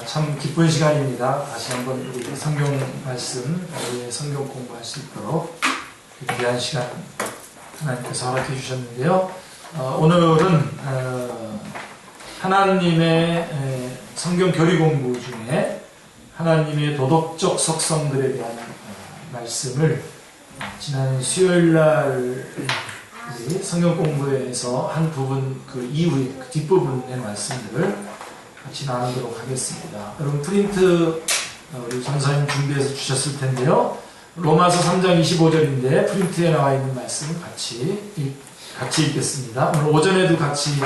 참 기쁜 시간입니다. 다시 한번 우리 성경 말씀, 우리의 성경 공부할 수 있도록 귀한 시간 하나님께서 허락해 주셨는데요. 오늘은 하나님의 성경 교리 공부 중에 하나님의 도덕적 속성들에 대한 말씀을 지난 수요일날 우리 성경 공부에서 한 부분 그 이후에 그 뒷부분의 말씀들을 같이 나누도록 하겠습니다. 여러분 프린트 우리 전사님 준비해서 주셨을 텐데요. 로마서 3장 25절인데 프린트에 나와 있는 말씀을 같이 읽겠습니다. 오늘 오전에도 같이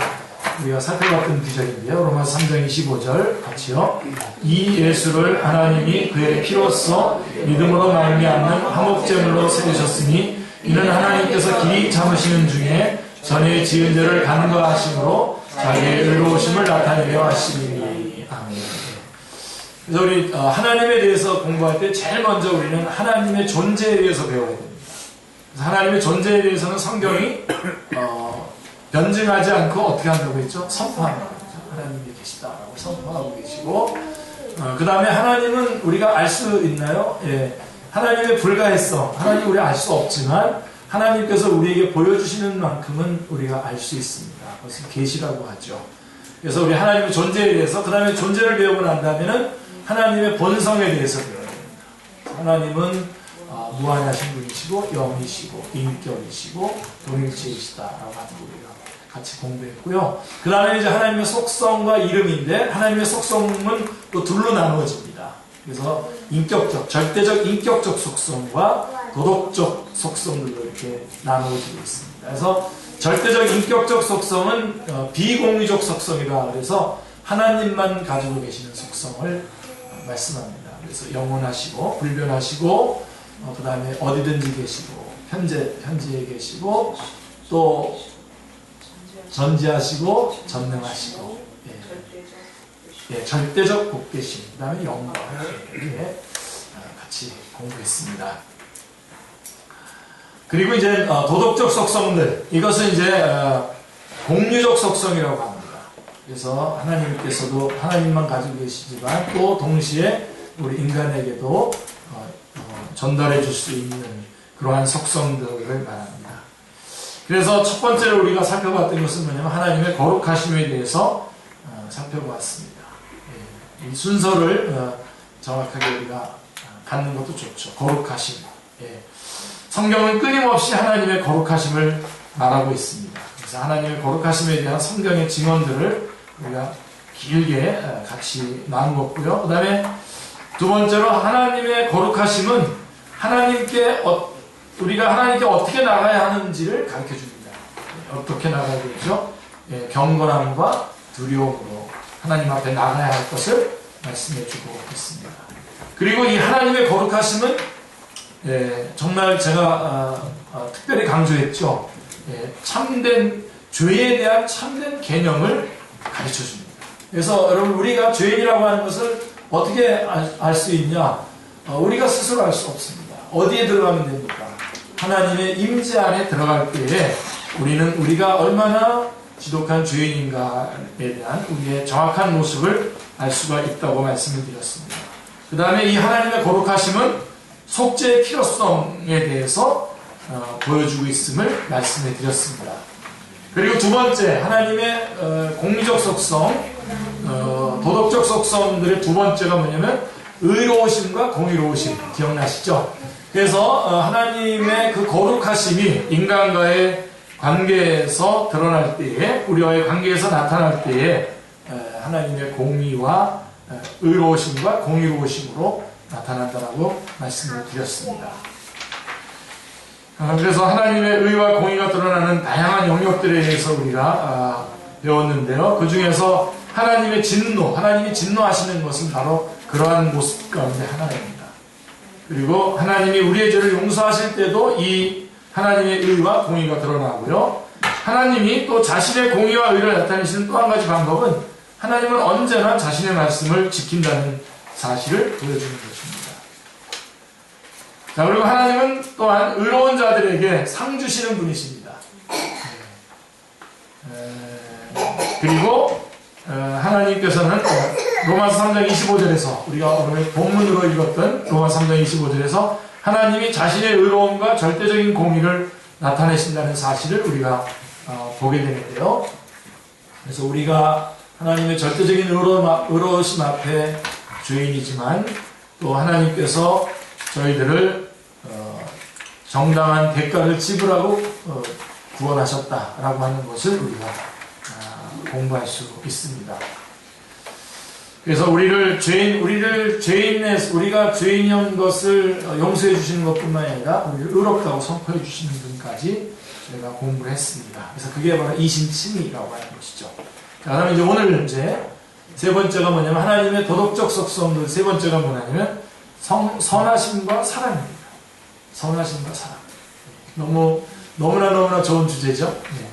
우리가 살펴봤던 구절인데요. 로마서 3장 25절 같이요. 이 예수를 하나님이 그의 피로써 믿음으로 말미암는 화목제물로 세우셨으니 이는 하나님께서 길이 참으시는 중에 전에 지은 죄를 간과하심으로 자기의 의로우심을 나타내려 하시니. 아멘. 그래서 우리 하나님에 대해서 공부할 때 제일 먼저 우리는 하나님의 존재에 대해서 배워야 됩니다. 그래서 하나님의 존재에 대해서는 성경이 변증하지 않고 어떻게 한다고 했죠? 선포하는 거죠. 하나님이 계시다라고 선포하고 계시고 그 다음에 하나님은 우리가 알 수 있나요? 예. 하나님에 불과했어. 하나님 우리 알 수 없지만 하나님께서 우리에게 보여주시는 만큼은 우리가 알 수 있습니다. 그것을 계시라고 하죠. 그래서 우리 하나님의 존재에 대해서 그 다음에 존재를 배우고 난 다음에는 하나님의 본성에 대해서 배워야 됩니다. 하나님은 무한하신 분이시고 영이시고 인격이시고 동일체이시다라고 하는 거 우리가 같이 공부했고요. 그 다음에 이제 하나님의 속성과 이름인데 하나님의 속성은 또 둘로 나누어집니다. 그래서 인격적, 절대적 인격적 속성과 도덕적 속성들로 이렇게 나누어지고 있습니다. 그래서 절대적 인격적 속성은 비공유적 속성이라 그래서 하나님만 가지고 계시는 속성을 말씀합니다. 그래서 영원하시고 불변하시고 그 다음에 어디든지 계시고 현재에 계시고 또 전지하시고 전능하시고 절대적 복되심 그 다음에 영광 이렇게 같이 공부했습니다. 그리고 이제 도덕적 속성들 이것은 이제 공유적 속성이라고 합니다. 그래서 하나님께서도 하나님만 가지고 계시지만 또 동시에 우리 인간에게도 전달해 줄 수 있는 그러한 속성들을 말합니다. 그래서 첫 번째로 우리가 살펴봤던 것은 뭐냐면 하나님의 거룩하심에 대해서 살펴보았습니다. 이 순서를 정확하게 우리가 갖는 것도 좋죠. 거룩하심. 성경은 끊임없이 하나님의 거룩하심을 말하고 있습니다. 그래서 하나님의 거룩하심에 대한 성경의 증언들을 우리가 길게 같이 나누었고요. 그 다음에 두 번째로 하나님의 거룩하심은 우리가 하나님께 어떻게 나가야 하는지를 가르쳐 줍니다. 어떻게 나가야 되죠? 경건함과 두려움으로 하나님 앞에 나가야 할 것을 말씀해 주고 있습니다. 그리고 이 하나님의 거룩하심은 정말 제가 특별히 강조했죠. 참된 죄에 대한 참된 개념을 가르쳐 줍니다. 그래서 여러분 우리가 죄인이라고 하는 것을 어떻게 알 수 있냐? 우리가 스스로 알 수 없습니다. 어디에 들어가면 됩니까? 하나님의 임재 안에 들어갈 때에 우리가 얼마나 지독한 죄인인가에 대한 우리의 정확한 모습을 알 수가 있다고 말씀을 드렸습니다. 그 다음에 이 하나님의 거룩하심은 속죄의 필요성에 대해서 보여주고 있음을 말씀해 드렸습니다. 그리고 두 번째 하나님의 공리적 속성, 도덕적 속성들의 두 번째가 뭐냐면 의로우심과 공의로우심 기억나시죠? 그래서 하나님의 그 거룩하심이 인간과의 관계에서 드러날 때에 우리와의 관계에서 나타날 때에 하나님의 공의와 의로우심과 공의로우심으로 나타난다라고 말씀을 드렸습니다. 그래서 하나님의 의와 공의가 드러나는 다양한 영역들에 대해서 우리가 배웠는데요. 그 중에서 하나님이 진노하시는 것은 바로 그러한 모습 가운데 하나입니다. 그리고 하나님이 우리의 죄를 용서하실 때도 이 하나님의 의와 공의가 드러나고요. 하나님이 또 자신의 공의와 의를 나타내시는 또 한 가지 방법은 하나님은 언제나 자신의 말씀을 지킨다는 사실을 보여주는 것입니다. 자, 그리고 하나님은 또한 의로운 자들에게 상 주시는 분이십니다. 그리고 하나님께서는 로마서 3장 25절에서 우리가 오늘 본문으로 읽었던 로마서 3장 25절에서 하나님이 자신의 의로움과 절대적인 공의를 나타내신다는 사실을 우리가 보게 되는데요. 그래서 우리가 하나님의 절대적인 의로우심 앞에 죄인이지만 또 하나님께서 저희들을 정당한 대가를 지불하고 구원하셨다라고 하는 것을 우리가 공부할 수 있습니다. 그래서 우리가 죄인이었던 것을 용서해 주시는 것뿐만 아니라 우리를 의롭다고 선포해 주시는 분까지 저희가 공부를 했습니다. 그래서 그게 바로 이신칭의라고 하는 것이죠. 그다음에 이제 오늘 세 번째가 뭐냐면 하나님의 도덕적 속성들 세 번째가 뭐냐면 선하심과 사랑입니다. 선하심과 사랑. 너무나 좋은 주제죠. 네.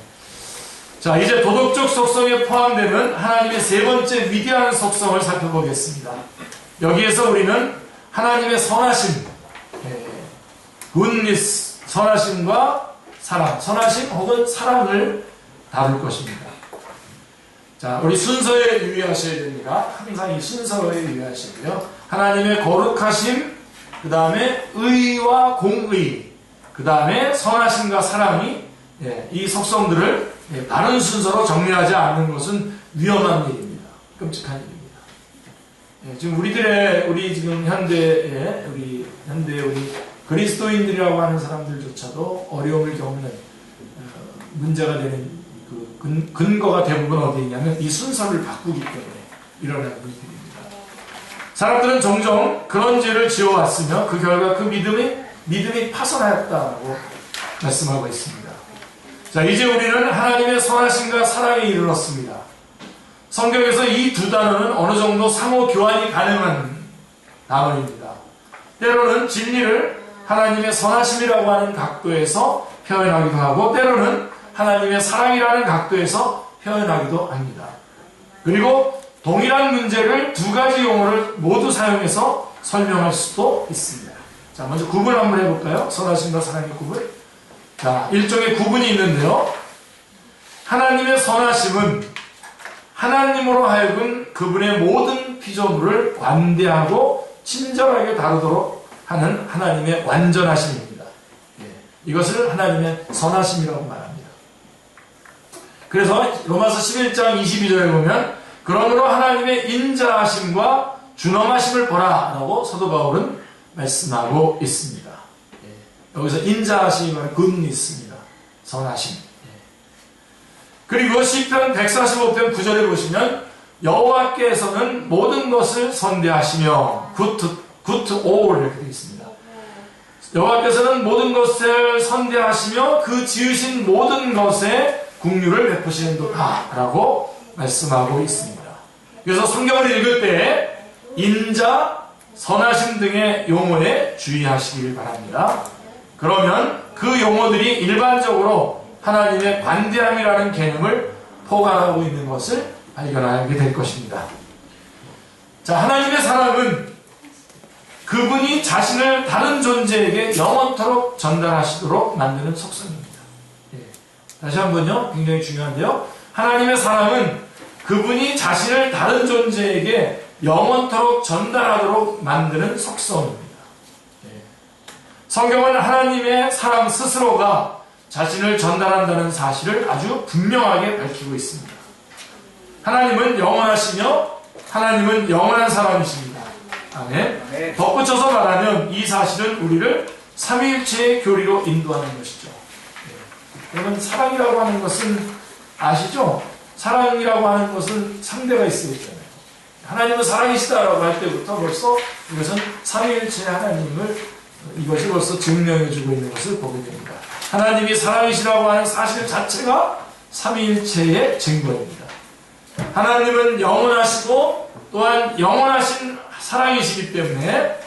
자, 이제 도덕적 속성에 포함되는 하나님의 세 번째 위대한 속성을 살펴보겠습니다. 여기에서 우리는 하나님의 선하심, goodness, 선하심과 사랑, 선하심 혹은 사랑을 다룰 것입니다. 자, 우리 순서에 유의하셔야 됩니다. 항상 이 순서에 유의하시고요. 하나님의 거룩하심, 그 다음에 의와 공의, 그 다음에 선하심과 사랑이 이 속성들을 바른 순서로 정리하지 않는 것은 위험한 일입니다. 끔찍한 일입니다. 지금 우리 지금 현대의 우리 그리스도인들이라고 하는 사람들조차도 어려움을 겪는 문제가 되는 그 근거가 대부분 어디에 있냐면 이 순서를 바꾸기 때문에 일어나는 일들입니다. 사람들은 종종 그런 죄를 지어왔으며 그 결과 그 믿음이 파손하였다고 말씀하고 있습니다. 자, 이제 우리는 하나님의 선하심과 사랑에 이르렀습니다. 성경에서 이 두 단어는 어느 정도 상호 교환이 가능한 단어입니다. 때로는 진리를 하나님의 선하심이라고 하는 각도에서 표현하기도 하고 때로는 하나님의 사랑이라는 각도에서 표현하기도 합니다. 그리고 동일한 문제를 두 가지 용어를 모두 사용해서 설명할 수도 있습니다. 자, 먼저 구분 한번 해볼까요? 선하심과 사랑의 구분. 자, 일종의 구분이 있는데요. 하나님의 선하심은 하나님으로 하여금 그분의 모든 피조물을 관대하고 친절하게 다루도록 하는 하나님의 완전하심입니다. 이것을 하나님의 선하심이라고 말합니다. 그래서 로마서 11장 22절에 보면 그러므로 하나님의 인자하심과 준엄하심을 보라 라고 사도 바울은 말씀하고 있습니다. 여기서 인자하심이 바로 goodness입니다. 선하심. 그리고 시편 145편 9절에 보시면 여호와께서는 모든 것을 선대하시며 good all 이렇게 되어 있습니다. 여호와께서는 모든 것을 선대하시며 그 지으신 모든 것에 긍휼을 베푸시는도다 라고 말씀하고 있습니다. 그래서 성경을 읽을 때 인자, 선하심 등의 용어에 주의하시길 바랍니다. 그러면 그 용어들이 일반적으로 하나님의 관대함이라는 개념을 포괄하고 있는 것을 발견하게 될 것입니다. 자, 하나님의 사랑은 그분이 자신을 다른 존재에게 영원토록 전달하시도록 만드는 속성입니다. 다시 한번요. 굉장히 중요한데요. 하나님의 사랑은 그분이 자신을 다른 존재에게 영원토록 전달하도록 만드는 속성입니다. 성경은 하나님의 사랑 스스로가 자신을 전달한다는 사실을 아주 분명하게 밝히고 있습니다. 하나님은 영원하시며 하나님은 영원한 사람이십니다. 아멘. 덧붙여서 말하면 이 사실은 우리를 삼위일체의 교리로 인도하는 것이죠. 여러분, 사랑이라고 하는 것은 아시죠? 사랑이라고 하는 것은 상대가 있어야 있잖아요. 하나님은 사랑이시다라고 할 때부터 벌써 이것은 삼위일체의 하나님을 이것이 벌써 증명해주고 있는 것을 보게 됩니다. 하나님이 사랑이시라고 하는 사실 자체가 삼위일체의 증거입니다. 하나님은 영원하시고 또한 영원하신 사랑이시기 때문에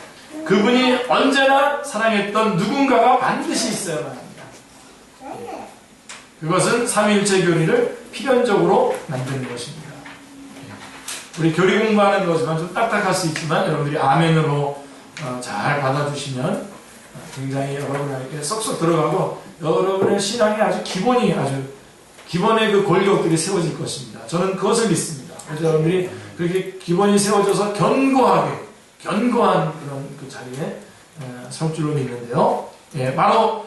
그분이 언제나 사랑했던 누군가가 반드시 있어야만 합니다. 그것은 삼위일체 교리를 필연적으로 만드는 것입니다. 우리 교리 공부하는 거지만 좀 딱딱할 수 있지만 여러분들이 아멘으로 잘 받아주시면 굉장히 여러분에게 쏙쏙 들어가고 여러분의 신앙이 아주 기본의 그 골격들이 세워질 것입니다. 저는 그것을 믿습니다. 그래서 여러분들이 그렇게 기본이 세워져서 견고한 그런 그 자리에 설 줄로 믿는데요. 예, 바로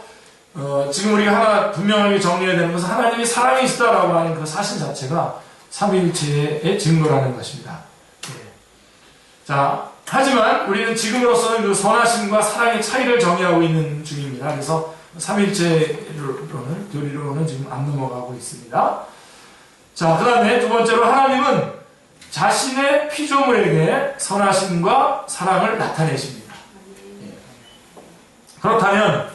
지금 우리가 하나 분명하게 정리해야 되는 것은 하나님이 사랑이시다라고 하는 그 사실 자체가 삼위일체의 증거라는 것입니다. 예. 자, 하지만 우리는 지금으로서는 그 선하심과 사랑의 차이를 정의하고 있는 중입니다. 그래서 삼위일체로는 교리로는 지금 안 넘어가고 있습니다. 자, 그 다음에 두 번째로 하나님은 자신의 피조물에게 선하심과 사랑을 나타내십니다. 예. 그렇다면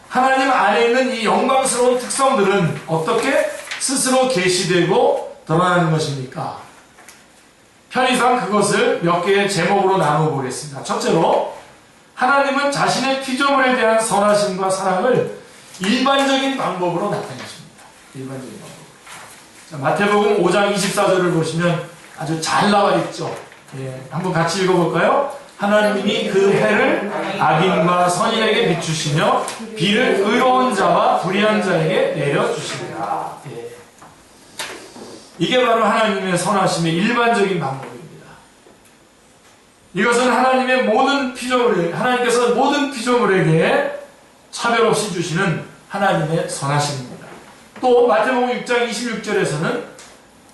하나님 안에 있는 이 영광스러운 특성들은 어떻게 스스로 계시되고 드러나는 것입니까? 편의상 그것을 몇 개의 제목으로 나누어 보겠습니다. 첫째로, 하나님은 자신의 피조물에 대한 선하심과 사랑을 일반적인 방법으로 나타내십니다. 일반적인 방법. 자, 마태복음 5장 24절을 보시면 아주 잘 나와 있죠. 예, 한번 같이 읽어볼까요? 하나님이 그 해를 악인과 선인에게 비추시며 비를 의로운 자와 불의한 자에게 내려주시리라. 예. 이게 바로 하나님의 선하심의 일반적인 방법입니다. 이것은 하나님의 모든 하나님께서 모든 피조물에게 차별 없이 주시는 하나님의 선하심입니다. 또 마태복음 6장 26절에서는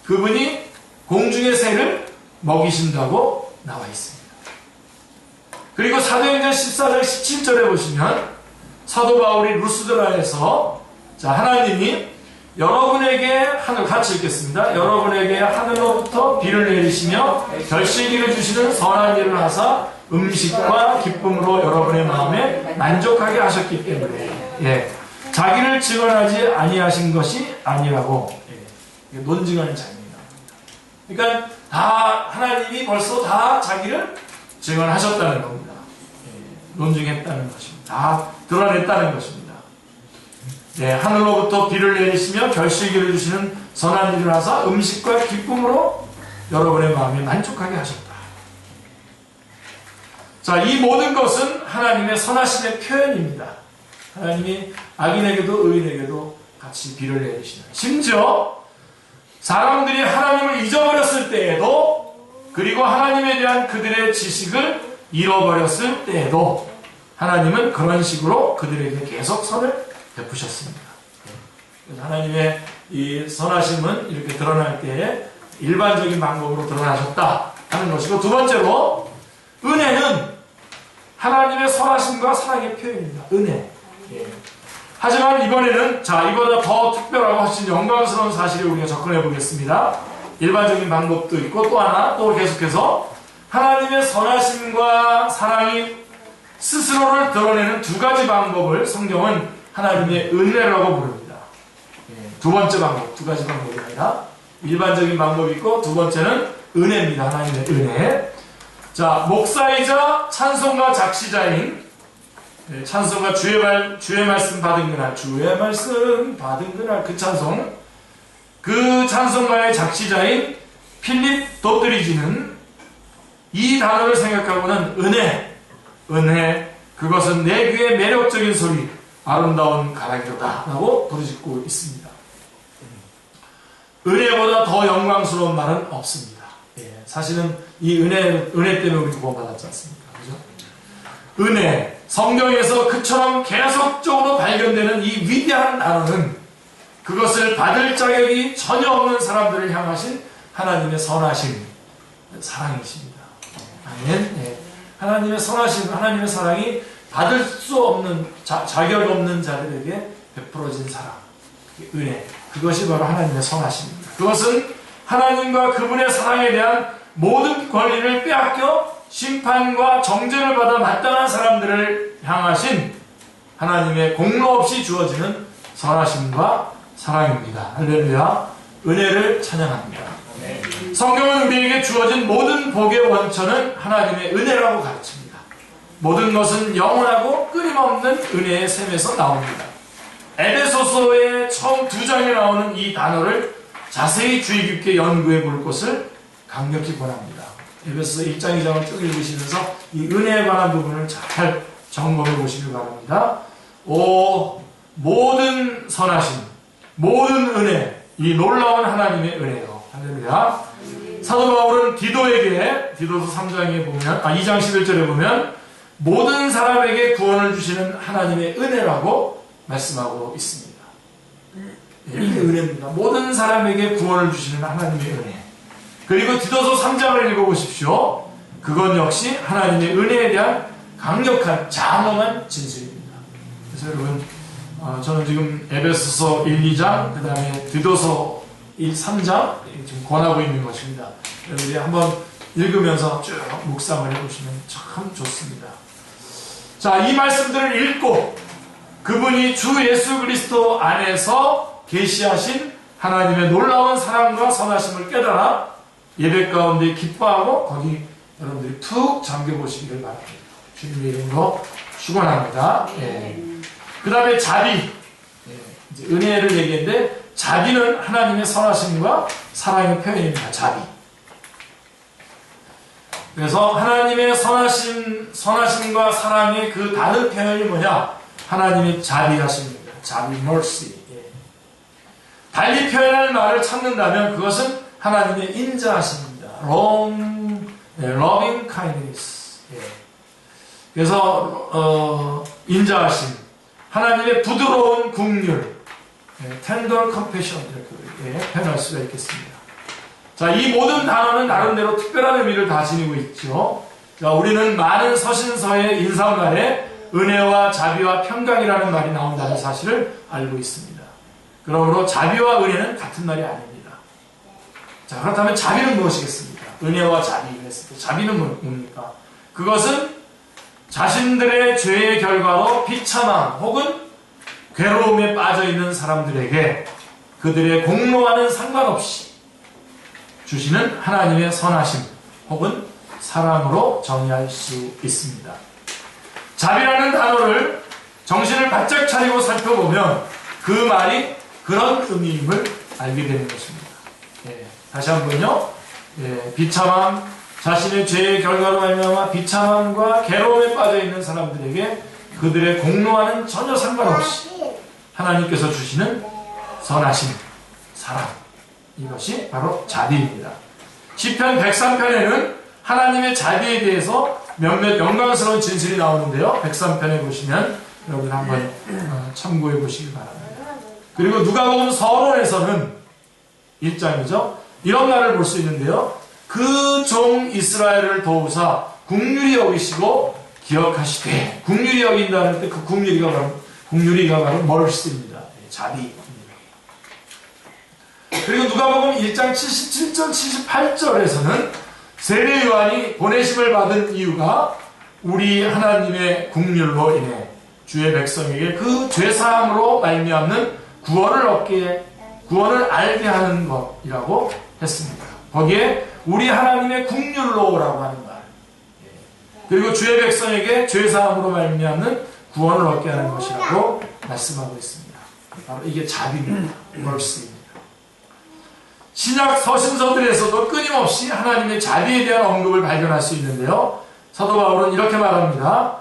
그분이 공중의 새를 먹이신다고 나와 있습니다. 그리고 사도행전 14장 17절에 보시면 사도 바울이 루스드라에서 하나님이 여러분에게 같이 읽겠습니다. 여러분에게 하늘로부터 비를 내리시며 결실기를 주시는 선한 일을 하사 음식과 기쁨으로 여러분의 마음에 만족하게 하셨기 때문에, 예, 자기를 증언하지 아니하신 것이 아니라고, 예, 논증하는 장면입니다. 그러니까 다 하나님이 벌써 다 자기를 증언하셨다는 겁니다. 예, 논증했다는 것입니다. 다 드러냈다는 것입니다. 네, 하늘로부터 비를 내리시며 결실기를 주시는 선한 일을 하사 음식과 기쁨으로 여러분의 마음에 만족하게 하셨다. 자, 이 모든 것은 하나님의 선하심의 표현입니다. 하나님이 악인에게도 의인에게도 같이 비를 내리시는, 심지어 사람들이 하나님을 잊어버렸을 때에도, 그리고 하나님에 대한 그들의 지식을 잃어버렸을 때에도 하나님은 그런 식으로 그들에게 계속 선을 베푸셨습니다. 그래서 하나님의 이 선하심은 이렇게 드러날 때에 일반적인 방법으로 드러나셨다 하는 것이고, 두 번째로, 은혜는 하나님의 선하심과 사랑의 표현입니다. 은혜. 예. 하지만 이번에는 이보다 더 특별하고 훨씬 영광스러운 사실을 우리가 접근해 보겠습니다. 일반적인 방법도 있고, 또 하나, 또 계속해서 하나님의 선하심과 사랑이 스스로를 드러내는 두 가지 방법을 성경은 하나님의 은혜라고 부릅니다. 예, 두 번째 방법, 두 가지 방법이 아니라 일반적인 방법이 있고, 두 번째는 은혜입니다. 하나님의 은혜. 자, 목사이자 찬송가 작시자인, 찬송가 주의 말씀 받은 그날, 주의 말씀 받은 그날, 그 찬송, 그 찬송가의 작시자인 필립 도드리지는 이 단어를 생각하고는 은혜, 그것은 내 귀의 매력적인 소리, 아름다운 가라기로다 라고 부르짖고 있습니다. 은혜보다 더 영광스러운 말은 없습니다. 예, 사실은 이 은혜 때문에 우리 구원받았지 않습니까? 그죠? 은혜, 성경에서 그처럼 계속적으로 발견되는 이 위대한 단어는 그것을 받을 자격이 전혀 없는 사람들을 향하신 하나님의 선하심, 사랑이십니다. 아멘. 예. 하나님의 선하심, 하나님의 사랑이 받을 수 없는, 자격 없는 자들에게 베풀어진 사랑, 은혜, 그것이 바로 하나님의 선하심입니다. 그것은 하나님과 그분의 사랑에 대한 모든 권리를 빼앗겨 심판과 정죄를 받아 마땅한 사람들을 향하신 하나님의 공로 없이 주어지는 선하심과 사랑입니다. 할렐루야. 은혜를 찬양합니다. 성경은 우리에게 주어진 모든 복의 원천은 하나님의 은혜라고 가르칩니다. 모든 것은 영원하고 끊임없는 은혜의 샘에서 나옵니다. 에베소서의 처음 2장에 나오는 이 단어를 자세히 주의 깊게 연구해 볼 것을 강력히 권합니다. 에베소서 1장, 2장을 쭉 읽으시면서 이 은혜에 관한 부분을 잘 점검해 보시길 바랍니다. 모든 선하심, 모든 은혜, 이 놀라운 하나님의 은혜요. 할렐루야. 사도 바울은 디도에게, 디도서 3장에 보면, 2장 11절에 보면, 모든 사람에게 구원을 주시는 하나님의 은혜라고 말씀하고 있습니다. 이게 은혜입니다. 모든 사람에게 구원을 주시는 하나님의 은혜. 그리고 디도서 3장을 읽어보십시오. 그건 역시 하나님의 은혜에 대한 강력한 장엄한 진술입니다. 그래서 여러분, 저는 지금 에베소서 1, 2장, 그 다음에 디도서 1, 3장 지금 권하고 있는 것입니다. 여러분들이 한번 읽으면서 쭉 묵상을 해보시면 참 좋습니다. 자, 이 말씀들을 읽고 그분이 주 예수 그리스도 안에서 계시하신 하나님의 놀라운 사랑과 선하심을 깨달아 예배 가운데 기뻐하고 거기 여러분들이 푹 잠겨보시기를 바랍니다. 주님의 이름으로 축원합니다. 그 다음에 자비, 이제 은혜를 얘기했는데 자비는 하나님의 선하심과 사랑의 표현입니다. 자비. 그래서 하나님의 선하심과 사랑의 그 다른 표현이 뭐냐? 하나님의 자비하십니다. 자비, mercy. 달리 표현할 말을 찾는다면 그것은 하나님의 인자하십니다. loving kindness. 그래서 인자하심, 하나님의 부드러운 긍휼, tender compassion 이렇게 표현할 수가 있겠습니다. 자, 이 모든 단어는 나름대로 특별한 의미를 다 지니고 있죠. 자, 우리는 많은 서신서의 인사말에 은혜와 자비와 평강이라는 말이 나온다는 사실을 알고 있습니다. 그러므로 자비와 은혜는 같은 말이 아닙니다. 자, 그렇다면 자비는 무엇이겠습니까? 은혜와 자비 그랬을 때 자비는 뭡니까? 그것은 자신들의 죄의 결과로 비참함 혹은 괴로움에 빠져있는 사람들에게 그들의 공로와는 상관없이 주시는 하나님의 선하심 혹은 사랑으로 정의할 수 있습니다. 자비라는 단어를 정신을 바짝 차리고 살펴보면 그 말이 그런 의미임을 알게 되는 것입니다. 다시 한번요. 비참함, 자신의 죄의 결과로 말미암아 비참함과 괴로움에 빠져있는 사람들에게 그들의 공로와는 전혀 상관없이 하나님께서 주시는 선하심, 사랑, 이것이 바로 자비입니다. 시편 103편에는 하나님의 자비에 대해서 몇몇 영광스러운 진술이 나오는데요. 103편에 보시면 여러분 한번 참고해 보시기 바랍니다. 그리고 누가복음 서론에서는 1장이죠. 이런 말을 볼 수 있는데요. 그 종 이스라엘을 도우사 긍휼히 여기시고 기억하시되, 긍휼히 여긴다는 때 그 긍휼이가 바로 mercy입니다. 자비입니다. 그리고 누가복음 1장 77절 78절에서는 세례 요한이 보내심을 받은 이유가 우리 하나님의 긍휼로 인해 주의 백성에게 그 죄사함으로 말미암는 구원을 알게 하는 것이라고 했습니다. 거기에 우리 하나님의 긍휼로라고 하는 말, 그리고 주의 백성에게 죄사함으로 말미암는 구원을 얻게 하는 것이라고 말씀하고 있습니다. 바로 이게 자비입니다. mercy입니다. 신약 서신서들에서도 끊임없이 하나님의 자비에 대한 언급을 발견할 수 있는데요. 사도 바울은 이렇게 말합니다.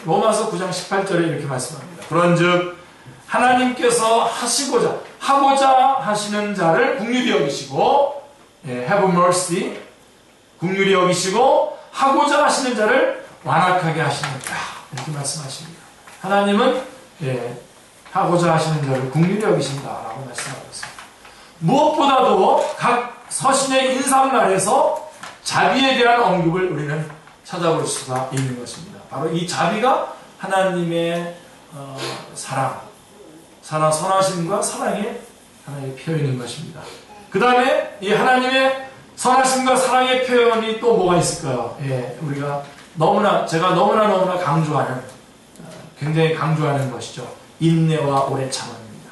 로마서 9장 18절에 이렇게 말씀합니다. 그런즉 하나님께서 하고자 하시는 자를 긍휼히 여기시고, have mercy, 긍휼히 여기시고 하고자 하시는 자를 완악하게 하시는다, 이렇게 말씀하십니다. 하나님은 하고자 하시는 자를 긍휼히 여기신다라고 말씀하고 있습니다. 무엇보다도 각 서신의 인사말에서 자비에 대한 언급을 우리는 찾아볼 수가 있는 것입니다. 바로 이 자비가 하나님의 사랑, 선하심과 사랑의 하나의 표현인 것입니다. 그 다음에 이 하나님의 선하심과 사랑의 표현이 또 뭐가 있을까요? 제가 너무나 강조하는, 굉장히 강조하는 것이죠. 인내와 오래 참음입니다.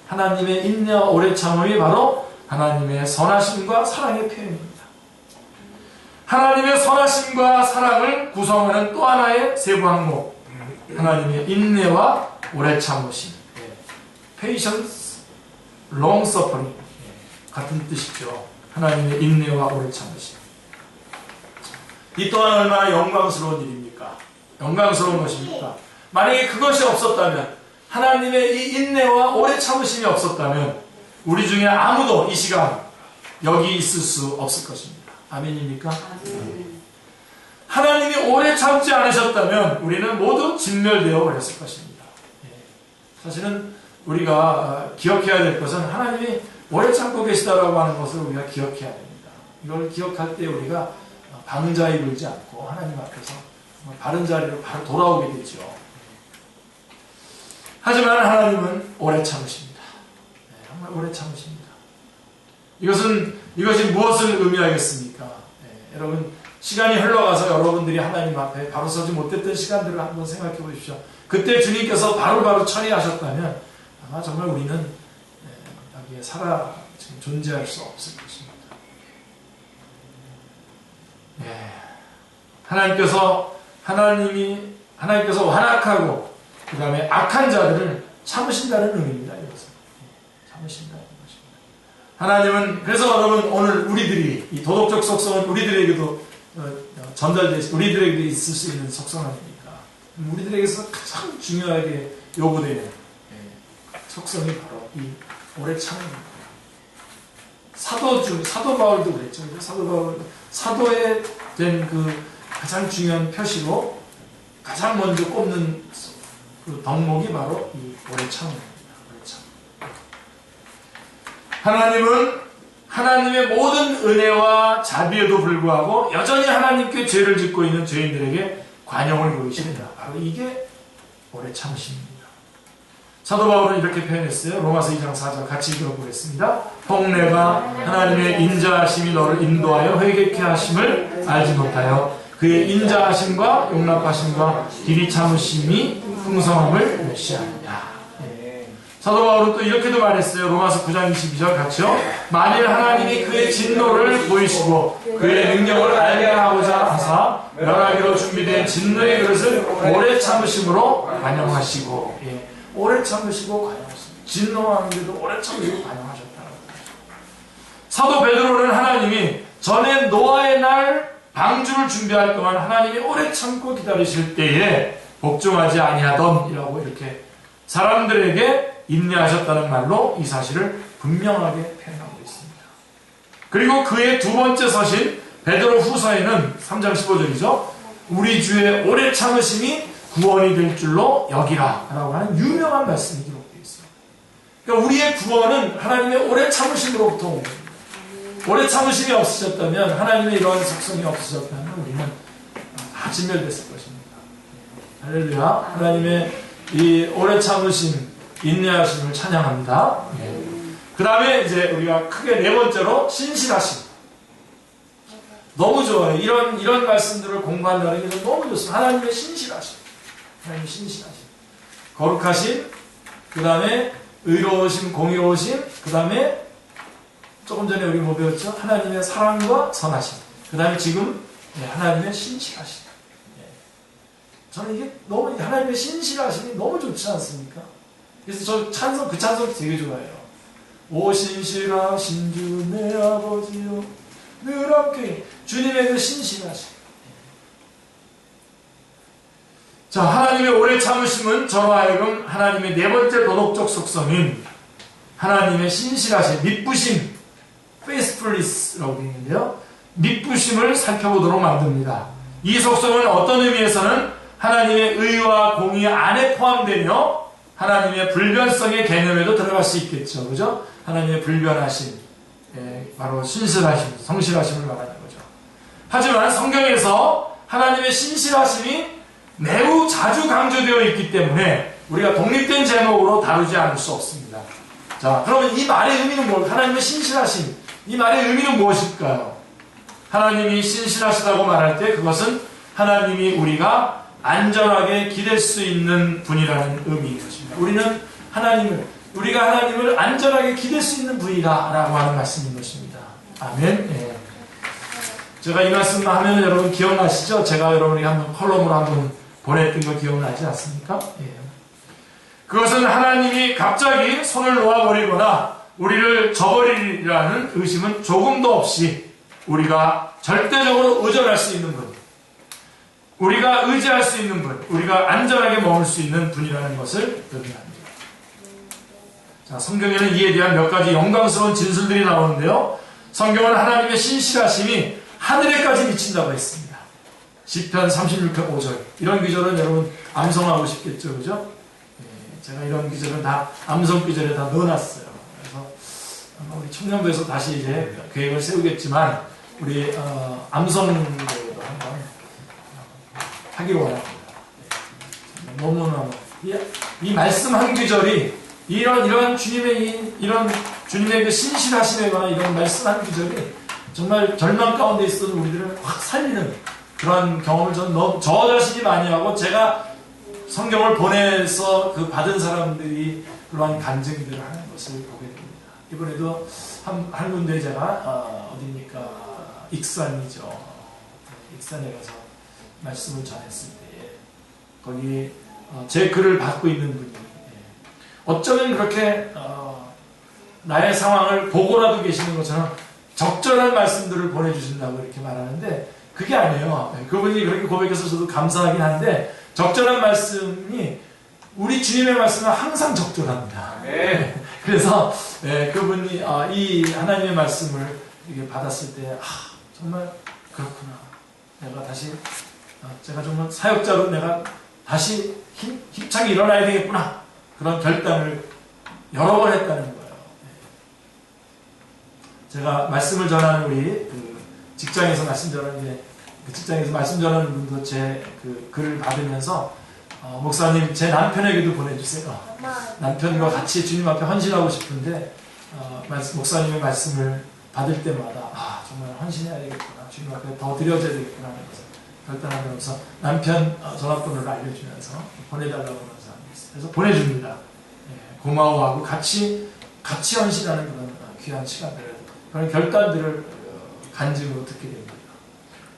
하나님의 인내와 오래 참음이 바로 하나님의 선하심과 사랑의 표현입니다. 하나님의 선하심과 사랑을 구성하는 또 하나의 세부 항목, 하나님의 인내와 오래 참으심, patience, long suffering, 같은 뜻이죠. 하나님의 인내와 오래 참으심. 이 또한 얼마나 영광스러운 일입니까? 영광스러운 것입니까? 만약에 그것이 없었다면, 하나님의 이 인내와 오래 참으심이 없었다면, 우리 중에 아무도 이 시간 여기 있을 수 없을 것입니다. 아멘입니까? 하나님이 오래 참지 않으셨다면 우리는 모두 진멸되어 버렸을 것입니다. 사실은 우리가 기억해야 될 것은 하나님이 오래 참고 계시다라고 하는 것을 우리가 기억해야 됩니다. 이걸 기억할 때 우리가 방자히 불지 않고 하나님 앞에서 바른 자리로 바로 돌아오게 되죠. 하지만 하나님은 오래 참으십니다. 정말 오래 참으십니다. 이것이 무엇을 의미하겠습니까? 여러분, 시간이 흘러가서 여러분들이 하나님 앞에 바로 서지 못했던 시간들을 한번 생각해 보십시오. 그때 주님께서 바로바로 처리하셨다면 아마 정말 우리는 여기에 지금 존재할 수 없을 것입니다. 하나님께서 완악하고 그 다음에 악한 자들을 참으신다는 의미입니다. 이것은 참으신다는 것입니다. 하나님은 그래서 여러분 오늘 우리들이 이 도덕적 속성은 우리들에게도 우리들에게 있을 수 있는 속성 아닙니까? 우리들에게서 가장 중요하게 요구되는 속성이 바로 이 오래 참음입니다. 사도 바울도 그랬죠. 사도에 된 그 가장 중요한 표시로 가장 먼저 꼽는 그 덕목이 바로 이 오래 참음입니다. 오래 참. 하나님은 하나님의 모든 은혜와 자비에도 불구하고 여전히 하나님께 죄를 짓고 있는 죄인들에게 관용을 보이십니다. 바로 이게 오래 참으십니다. 사도 바울은 이렇게 표현했어요. 로마서 2장 4절 같이 읽어보겠습니다. 혹내가 하나님의 인자하심이 너를 인도하여 회개케 하심을 알지 못하여 그의 인자하심과 용납하심과 길이 참으심이 풍성함을 멸시하느냐. 사도 바울은 또 이렇게도 말했어요. 로마서 9장 22절 같이요. 만일 하나님이 그의 진노를 보이시고 그의 능력을 알게 하고자 하사 멸하기로 준비된 진노의 그릇을 오래 참으심으로 관용하시고, 오래 참으시고 관용하시고, 진노하는데도 오래 참으시고 관용하셨다는 거죠. 사도 베드로는 하나님이 전에 노아의 날 방주를 준비할 동안 하나님이 오래 참고 기다리실 때에 복종하지 아니하던이라고 이렇게 사람들에게 인내하셨다는 말로 이 사실을 분명하게 표현하고 있습니다. 그리고 그의 두 번째 서신 베드로 후서에는 3장 15절이죠. 우리 주의 오래 참으심이 구원이 될 줄로 여기라 라고 하는 유명한 말씀이 기록되어 있습니다. 그러니까 우리의 구원은 하나님의 오래 참으심으로부터 온 겁니다. 오래 참으심이 없으셨다면, 하나님의 이러한 속성이 없으셨다면 우리는 다 진멸됐을 것입니다. 할렐루야. 하나님의 이 오래 참으심, 인내하심을 찬양합니다. 그 다음에 이제 우리가 크게 네 번째로 신실하심. 너무 좋아요. 이런 말씀들을 공부한다는 게 너무 좋습니다. 하나님의 신실하심. 하나님의 신실하심. 거룩하심, 그 다음에 의로우심, 공의로우심, 그 다음에 조금 전에 우리 뭐 배웠죠? 하나님의 사랑과 선하심. 그 다음에 지금 하나님의 신실하심. 저는 이게 너무, 하나님의 신실하심이 너무 좋지 않습니까? 그래서 저 찬송, 그 찬송 되게 좋아해요. 오 신실하신 주 내 아버지요 늘 함께, 주님의 그 신실하심. 자, 하나님의 오래 참으심은 저로 하여금 하나님의 네 번째 도덕적 속성인 하나님의 신실하심, 미쁘심, faithfulness라고 되어 있는데요. 미쁘심을 살펴보도록 만듭니다. 이 속성은 어떤 의미에서는 하나님의 의와 공의 안에 포함되며 하나님의 불변성의 개념에도 들어갈 수 있겠죠. 그죠? 하나님의 불변하심, 바로 신실하심, 성실하심을 말하는 거죠. 하지만 성경에서 하나님의 신실하심이 매우 자주 강조되어 있기 때문에 우리가 독립된 제목으로 다루지 않을 수 없습니다. 자, 그러면 이 말의 의미는 뭐, 하나님의 신실하심, 이 말의 의미는 무엇일까요? 하나님이 신실하시다고 말할 때 그것은 하나님이 우리가 안전하게 기댈 수 있는 분이라는 의미인 것입니다. 우리가 하나님을 안전하게 기댈 수 있는 분이다라고 하는 말씀인 것입니다. 아멘. 제가 이 말씀 하면 여러분 기억나시죠? 제가 여러분에게 한번 컬럼으로 한번 보냈던 거 기억나지 않습니까? 그것은 하나님이 갑자기 손을 놓아버리거나 우리를 저버리리라는 의심은 조금도 없이 우리가 절대적으로 의존할 수 있는 분, 우리가 의지할 수 있는 분, 우리가 안전하게 머물 수 있는 분이라는 것을 의미합니다. 자, 성경에는 이에 대한 몇 가지 영광스러운 진술들이 나오는데요. 성경은 하나님의 신실하심이 하늘에까지 미친다고 했습니다. 시편 36편 5절. 이런 구절은 여러분 암송하고 싶겠죠, 그죠? 예, 제가 이런 구절은 다 암송 구절에 다 넣어놨어요. 그래서 아마 우리 청년부에서 다시 이제 계획을 세우겠지만 우리 암송대회도 한번 하기로 원합니다. 너무너무 이 말씀 한 구절이 이런 주님의 그 신실하심에 관한 이런 말씀 한 구절이 정말 절망 가운데 있었던 우리들을 확 살리는 그런 경험을 저 자신이 많이 하고 제가 성경을 보내서 그 받은 사람들이 그러한 간증들을 하는 것을 보게 됩니다. 이번에도 한 군데 제가 어디입니까? 익산이죠. 익산에 가서 말씀을 전했을 때 거기 제 글을 받고 있는 분이 어쩌면 그렇게 나의 상황을 보고라도 계시는 것처럼 적절한 말씀들을 보내주신다고 이렇게 말하는데 그게 아니에요. 그분이 그렇게 고백해서 저도 감사하긴 한데 적절한 말씀이 우리 주님의 말씀은 항상 적절합니다. 네. 그래서 그분이 이 하나님의 말씀을 이렇게 받았을 때 정말 그렇구나. 내가 다시 제가 정말 사역자로 내가 다시 힘차게 일어나야 되겠구나. 그런 결단을 여러 번 했다는 거예요. 제가 말씀을 전하는 우리 그 직장에서 말씀 전하는데 그 직장에서 말씀 전하는 분도 제 그 글을 받으면서 목사님 제 남편에게도 보내주세요. 남편과 같이 주님 앞에 헌신하고 싶은데 목사님의 말씀을 받을 때마다 정말 헌신해야 되겠구나. 주님 앞에 더 드려져야 되겠구나 하는 것을 결단하면서 남편 전화번호를 알려주면서 보내달라고 하는 사람이 있어요. 그래서 보내줍니다. 고마워하고 같이 헌신하는 그런 귀한 시간들을 그런 결단들을 간증으로 듣게 됩니다.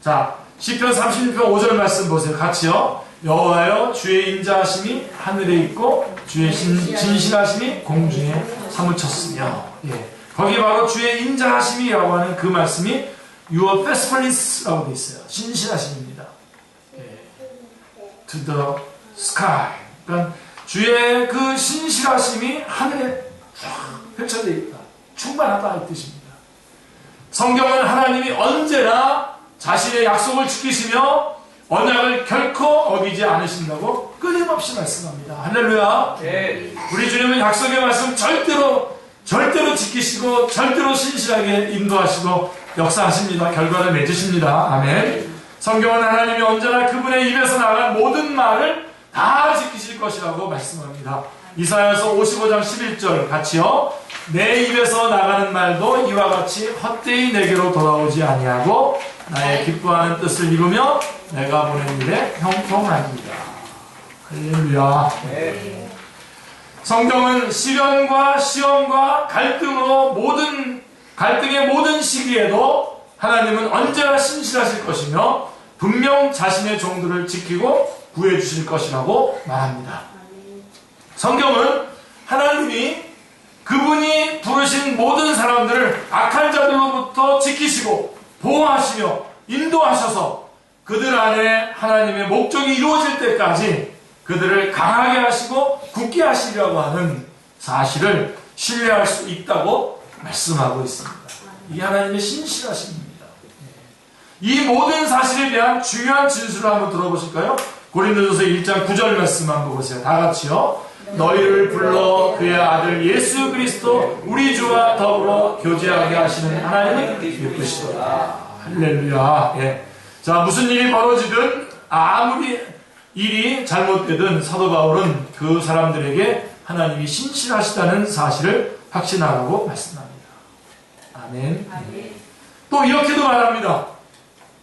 자, 시편 36편 5절 말씀 보세요. 같이요. 여호와여 주의 인자하심이 하늘에 있고 주의 진실하심이 공중에 사무쳤으며. 거기 바로 주의 인자하심이라고 하는 그 말씀이 Your faithfulness라고 되어 있어요. 신실하심입니다. To the sky. 그러니까 주의 그 신실하심이 하늘에 펼쳐져 있다. 충만하다 이 뜻입니다. 성경은 하나님이 언제나 자신의 약속을 지키시며 언약을 결코 어기지 않으신다고 끊임없이 말씀합니다. 할렐루야. 네. 우리 주님은 약속의 말씀 절대로 지키시고 절대로 신실하게 인도하시고 역사하십니다. 결과를 맺으십니다. 아멘. 성경은 하나님이 언제나 그분의 입에서 나간 모든 말을 다 지키실 것이라고 말씀합니다. 이사야서 55장 11절 같이요. 내 입에서 나가는 말도 이와 같이 헛되이 내게로 돌아오지 아니하고 나의 기뻐하는 뜻을 이루며 내가 보낸 일에 형통하니라. 할렐루야. 네. 성경은 시련과 시험과 갈등의 모든 시기에도 하나님은 언제나 신실하실 것이며 분명 자신의 종들을 지키고 구해주실 것이라고 말합니다. 성경은 하나님이 그분이 부르신 모든 사람들을 악한 자들로부터 지키시고 보호하시며 인도하셔서 그들 안에 하나님의 목적이 이루어질 때까지 그들을 강하게 하시고 굳게 하시려고 하는 사실을 신뢰할 수 있다고 말씀하고 있습니다. 이게 하나님의 신실하심입니다. 이 모든 사실에 대한 중요한 진술을 한번 들어보실까요? 고린도전서 1장 9절 말씀 한번 보세요. 다 같이요. 너희를 불러 그의 아들 예수 그리스도 우리 주와 더불어 교제하게 하시는 하나님은 예쁘시도다. 할렐루야. 자, 무슨 일이 벌어지든 아무리 일이 잘못되든 사도 바울은 그 사람들에게 하나님이 신실하시다는 사실을 확신하라고 말씀합니다. 아멘. 또 이렇게도 말합니다.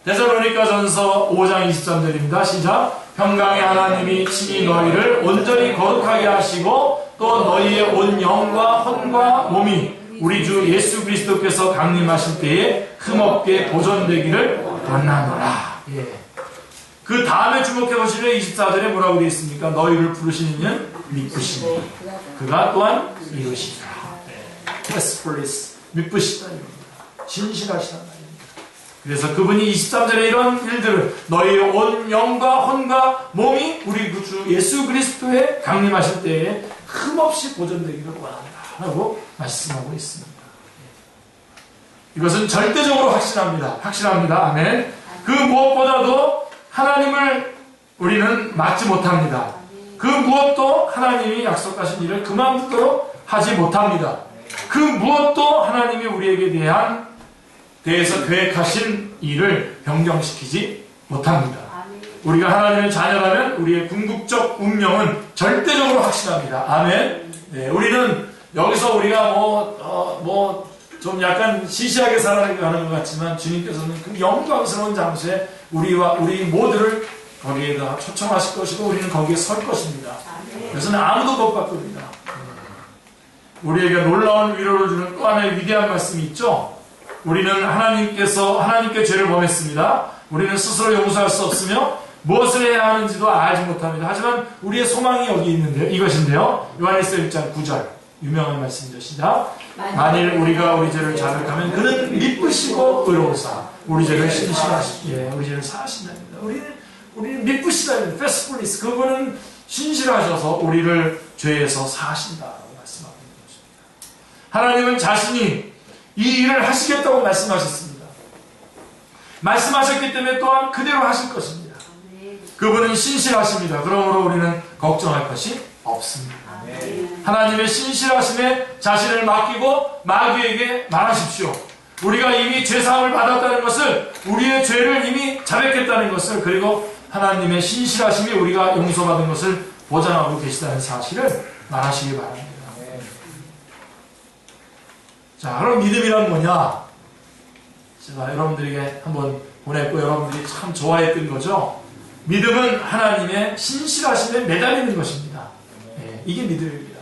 데살로니가전서 5장 23절입니다. 시작. 평강의 하나님이 친히 너희를 온전히 거룩하게 하시고 또 너희의 온 영과 혼과 몸이 우리 주 예수 그리스도께서 강림하실 때에 흠없게 보존되기를 원하노라. 그 다음에 주목해 보시면 24절에 뭐라고 되어 있습니까? 너희를 부르시는 이는 미쁘시니 그가 또한 이루시리라. faithfulness, 미쁘시다. 신실하시다. 그래서 그분이 23절에 이런 일들을 너희의 온 영과 혼과 몸이 우리 주 예수 그리스도의 강림하실 때에 흠없이 보존되기를 원한다 라고 말씀하고 있습니다. 이것은 절대적으로 확실합니다. 아멘. 그 무엇보다도 하나님을 우리는 막지 못합니다. 그 무엇도 하나님이 약속하신 일을 그만두도록 하지 못합니다. 그 무엇도 하나님이 우리에게 대해서 계획하신 일을 변경시키지 못합니다. 우리가 하나님의 자녀라면 우리의 궁극적 운명은 절대적으로 확신합니다. 아멘. 네, 우리는 여기서 우리가 좀 약간 시시하게 살아가는 것 같지만 주님께서는 그 영광스러운 장소에 우리 모두를 거기에다 초청하실 것이고 우리는 거기에 설 것입니다. 그래서는 아무도 못 바꿉니다. 우리에게 놀라운 위로를 주는 또 하나의 위대한 말씀이 있죠. 우리는 하나님께 죄를 범했습니다. 우리는 스스로 용서할 수 없으며 무엇을 해야 하는지도 알지 못합니다. 하지만 우리의 소망이 여기 있는데요. 이것인데요. 요한일서 1장 9절 유명한 말씀이죠. 시작. 만일 우리가 우리 죄를 자백하면 그는 미쁘시고 의로우사 우리 죄를 신실하시기에 우리 죄를 사하신답니다. 우리는 미쁘시다. 페스플리스 그분은 신실하셔서 우리를 죄에서 사하신다라고 말씀하고 있는 것입니다. 하나님은 자신이 이 일을 하시겠다고 말씀하셨습니다. 말씀하셨기 때문에 또한 그대로 하실 것입니다. 그분은 신실하십니다. 그러므로 우리는 걱정할 것이 없습니다. 하나님의 신실하심에 자신을 맡기고 마귀에게 말하십시오. 우리가 이미 죄사함을 받았다는 것을, 우리의 죄를 이미 자백했다는 것을, 그리고 하나님의 신실하심이 우리가 용서받은 것을 보장하고 계시다는 사실을 말하시기 바랍니다. 자, 그럼 믿음이란 뭐냐? 제가 여러분들에게 한번 보냈고 여러분들이 참 좋아했던 거죠. 믿음은 하나님의 신실하심에 매달리는 것입니다. 네, 이게 믿음입니다.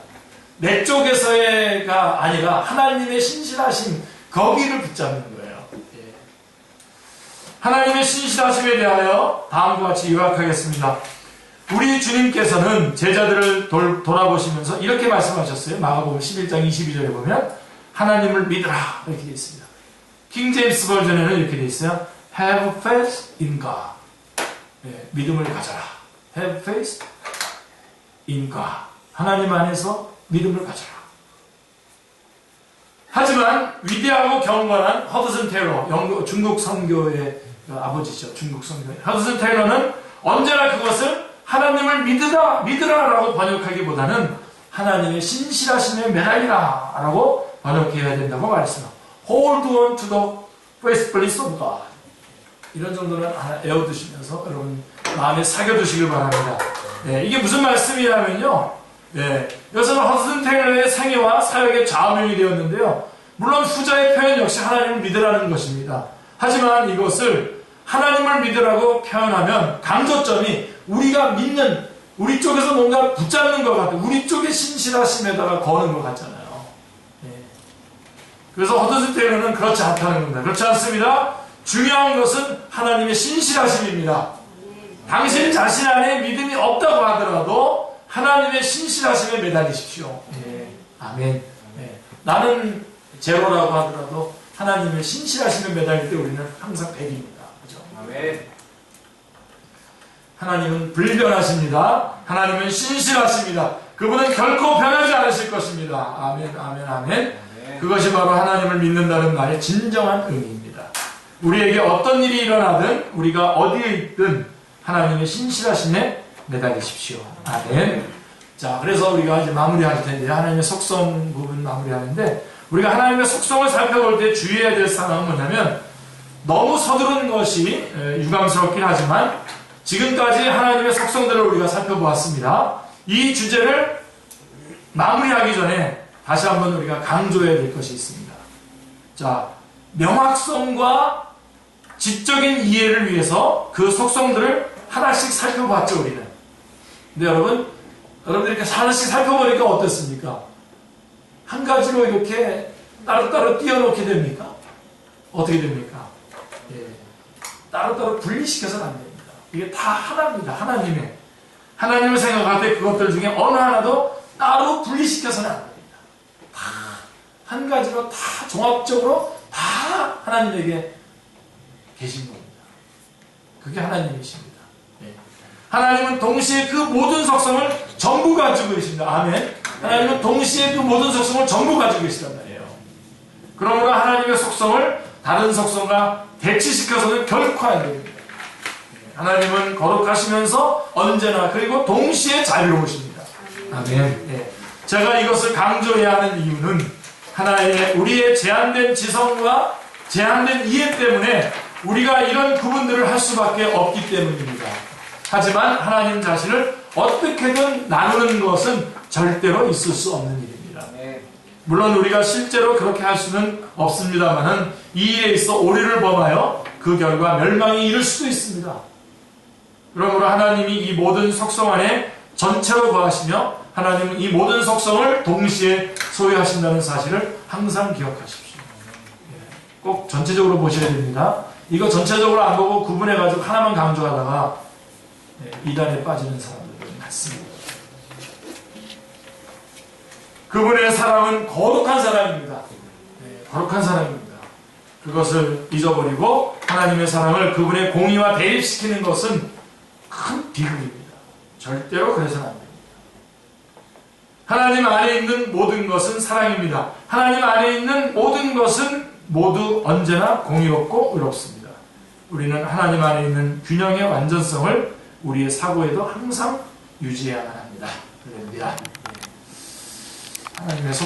내 쪽에서가 아니라 하나님의 신실하심, 거기를 붙잡는 거예요. 네. 하나님의 신실하심에 대하여 다음과 같이 요약하겠습니다. 우리 주님께서는 제자들을 돌아보시면서 이렇게 말씀하셨어요. 마가복음 11장 22절에 보면 하나님을 믿으라 이렇게 되어 있습니다. 킹 제임스 버전에는 이렇게 되어 있어요. Have faith in God. 네, 믿음을 가져라. Have faith in God. 하나님 안에서 믿음을 가져라. 하지만 위대하고 경건한 허드슨 테일러, 중국 선교의 아버지죠. 중국 선교의 허드슨 테일러는 언제나 그것을 하나님을 믿으라라고 번역하기보다는 하나님의 신실하심에 매달리라 라고 번역해야 된다고 말했습니다. Hold on to the faithfulness of God. 이런 정도는 하나 애워두시면서 여러분 마음에 새겨두시길 바랍니다. 네, 이게 무슨 말씀이냐면요. 네, 여기서는 허드슨 테일러의 생애와 사역의 좌우명이 되었는데요. 물론 후자의 표현 역시 하나님을 믿으라는 것입니다. 하지만 이것을 하나님을 믿으라고 표현하면 강조점이 우리가 믿는, 우리 쪽에서 뭔가 붙잡는 것 같아요. 우리 쪽의 신실하심에다가 거는 것 같잖아요. 네. 그래서 허드슨 테일러는 그렇지 않다는 겁니다. 그렇지 않습니다. 중요한 것은 하나님의 신실하심입니다. 당신 자신 안에 믿음이 없다고 하더라도 하나님의 신실하심에 매달리십시오. 네. 아멘. 네. 나는 제로라고 하더라도 하나님의 신실하심에 매달릴 때 우리는 항상 100입니다. 그죠? 아멘. 하나님은 불변하십니다. 하나님은 신실하십니다. 그분은 결코 변하지 않으실 것입니다. 아멘, 아멘, 아멘. 그것이 바로 하나님을 믿는다는 말의 진정한 의미입니다. 우리에게 어떤 일이 일어나든 우리가 어디에 있든 하나님의 신실하심에 매달리십시오. 아멘. 자, 그래서 우리가 이제 마무리할 텐데 하나님의 속성 부분 마무리하는데 우리가 하나님의 속성을 살펴볼 때 주의해야 될 사항은 뭐냐면 너무 서두른 것이 유감스럽긴 하지만 지금까지 하나님의 속성들을 우리가 살펴보았습니다. 이 주제를 마무리하기 전에 다시 한번 우리가 강조해야 될 것이 있습니다. 자, 명확성과 지적인 이해를 위해서 그 속성들을 하나씩 살펴봤죠, 우리는. 근데 여러분들 이렇게 하나씩 살펴보니까 어떻습니까? 한 가지로 이렇게 따로따로 띄워놓게 됩니까? 어떻게 됩니까? 예. 따로따로 분리시켜서는 안 됩니다. 이게 다 하나입니다. 하나님을 생각할 때 그것들 중에 어느 하나도 따로 분리시켜서는 안 됩니다. 다 한 가지로 다 종합적으로 다 하나님에게 계신 겁니다. 그게 하나님이십니다. 예. 하나님은 동시에 그 모든 속성을 전부 가지고 계십니다. 아멘. 하나님은 동시에 그 모든 속성을 전부 가지고 계시단 말이에요. 그러므로 하나님의 속성을 다른 속성과 대치시켜서는 결코 안 됩니다. 하나님은 거룩하시면서 언제나 그리고 동시에 자유로우십니다. 아멘. 예. 제가 이것을 강조해야 하는 이유는 하나의 우리의 제한된 지성과 제한된 이해 때문에 우리가 이런 구분들을 할 수밖에 없기 때문입니다. 하지만 하나님 자신을 어떻게든 나누는 것은 절대로 있을 수 없는 일입니다. 물론 우리가 실제로 그렇게 할 수는 없습니다만은 이 일에 있어 오류를 범하여 그 결과 멸망에 이를 수도 있습니다. 그러므로 하나님이 이 모든 속성 안에 전체로 거하시며 하나님은 이 모든 속성을 동시에 소유하신다는 사실을 항상 기억하십시오. 꼭 전체적으로 보셔야 됩니다. 이거 전체적으로 안 보고 구분해가지고 하나만 강조하다가 이단에 빠지는 사람들은 많습니다. 그분의 사랑은 거룩한 사랑입니다. 거룩한 사랑입니다. 그것을 잊어버리고 하나님의 사랑을 그분의 공의와 대립시키는 것은 큰 비극입니다. 절대로 그래서는 안 됩니다. 하나님 안에 있는 모든 것은 사랑입니다. 하나님 안에 있는 모든 것은 모두 언제나 공의롭고 의롭습니다. 우리는 하나님 안에 있는 균형의 완전성을 우리의 사고에도 항상 유지해야만 합니다. 그럽니다. 하나님의